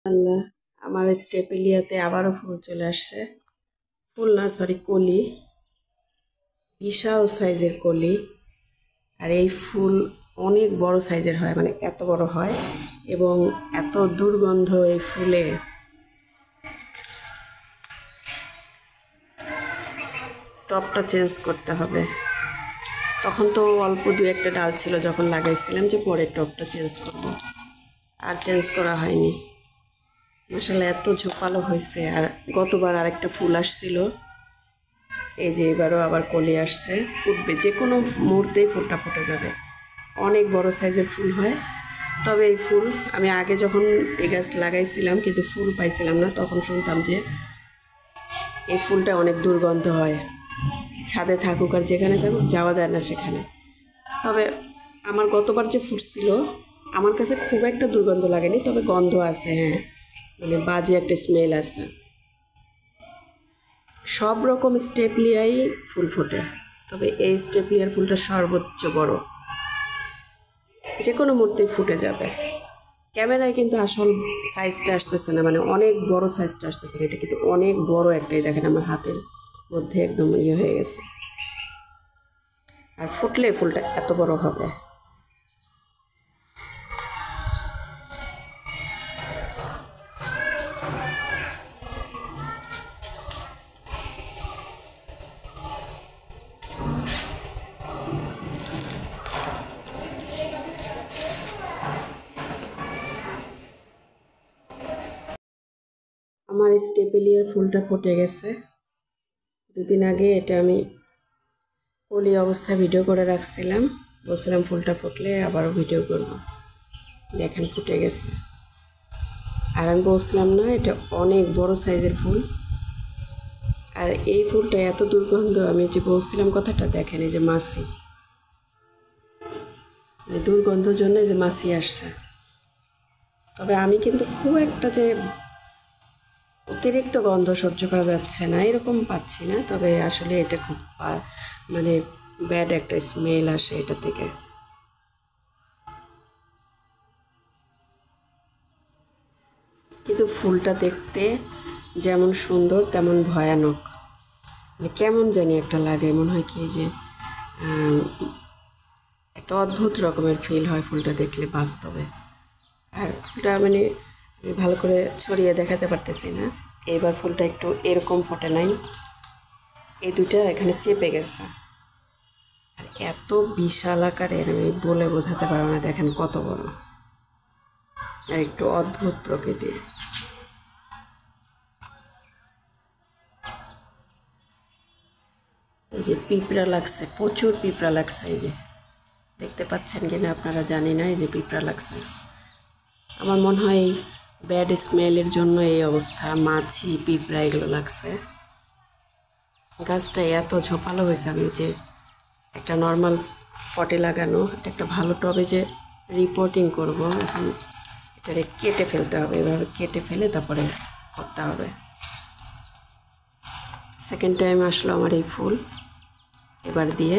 আল্লাহ, আমার স্টেপেলিয়াতে আবারও ফুল চলে আসছে। ফুল না, সরি, কলি। বিশাল সাইজের কলি। আর এই ফুল অনেক বড় সাইজের হয়, মানে এত বড় হয় এবং এত দুর্গন্ধ এই ফুলে। টবটা চেঞ্জ করতে হবে। তখন তো অল্প দু একটা ডাল ছিল যখন লাগাইছিলাম, যে পরে টবটা চেঞ্জ করব, আর চেঞ্জ করা হয়নি। মাশাআল্লাহ এত ঝোপালো হয়েছে। আর গতবার আরেকটা ফুল আসছিল, এই যে এবারও আবার কলি আসছে। ফুটবে, যে কোনো মুহূর্তেই ফুলটা ফুটে যাবে। অনেক বড় সাইজের ফুল হয়। তবে এই ফুল আমি আগে যখন এই গাছ লাগাইছিলাম কিন্তু ফুল পাইছিলাম না, তখন শুনতাম যে এই ফুলটা অনেক দুর্গন্ধ হয়, ছাদে থাকুক আর যেখানে থাকুক যাওয়া যায় না সেখানে। তবে আমার গতবার যে ফুটছিল আমার কাছে খুব একটা দুর্গন্ধ লাগেনি, তবে গন্ধ আছে, হ্যাঁ, মানে বাজে একটা স্মেল আছে। সব রকম স্টেপলিয়াই ফুল ফোটে, তবে এই স্টেপলিয়ার ফুলটা সর্বোচ্চ বড়, যে কোনো মুহূর্তেই ফুটে যাবে। ক্যামেরায় কিন্তু আসল সাইজটা আসতেছে না, মানে অনেক বড় সাইজটা আসতেছে না। এটা কিন্তু অনেক বড় একটাই, দেখেন আমার হাতের মধ্যে একদম হয়ে গেছে। আর ফুটলে ফুলটা এত বড় হবে। আমার স্টেপেলিয়ার ফুলটা ফুটে গেছে। দুদিন আগে এটা আমি কলি অবস্থায় ভিডিও করে রাখছিলাম, বলছিলাম ফুলটা ফুটলে আবারও ভিডিও করব। দেখেন ফুটে গেছে। আর আমি বলছিলাম না, এটা অনেক বড় সাইজের ফুল। আর এই ফুলটা এত দুর্গন্ধ, আমি যে বলছিলাম কথাটা, দেখেন এই যে মাছি, দুর্গন্ধের জন্য যে মাছি আসছে। তবে আমি কিন্তু খুব একটা যে অতিরিক্ত গন্ধ সহ্য করা যাচ্ছে না এরকম পাচ্ছি না, তবে আসলে এটা খুব মানে ব্যাড একটা স্মেল আসে এটা থেকে। কিন্তু ফুলটা দেখতে যেমন সুন্দর তেমন ভয়ানক, মানে কেমন জানি একটা লাগে, মনে হয় কি যে একটা অদ্ভুত রকমের ফিল হয় ফুলটা দেখলে বাস্তবে। আর ফুলটা মানে ভালো করে ছড়িয়ে দেখাতে পারতেছি না। এইবার ফুলটা একটু এরকম ফোটে নাই, এই দুইটা এখানে চেপে গেছে। আর এত বিশাল আকারের, আমি বলে বোঝাতে পারবো না। দেখেন কত বড়, আর একটু অদ্ভুত প্রকৃতির। এই যে পিঁপড়া লাগছে, প্রচুর পিঁপড়া লাগছে। এই যে দেখতে পাচ্ছেন কিনা আপনারা জানি না, এই যে পিঁপড়া লাগছে। আমার মনে হয় এই ব্যাড স্মেলের জন্য এই অবস্থা, মাছি পিঁপড়া এগুলো লাগছে। গাছটা এত ঝোপালো হয়েছে, আমি যে একটা নর্মাল পটে লাগানো, এটা একটা ভালো টবে যে রিপোর্টিং করব, এখন এটারে কেটে ফেলতে হবে। এভাবে কেটে ফেলে তারপরে করতে হবে। সেকেন্ড টাইম আসলো আমার এই ফুল, এবার দিয়ে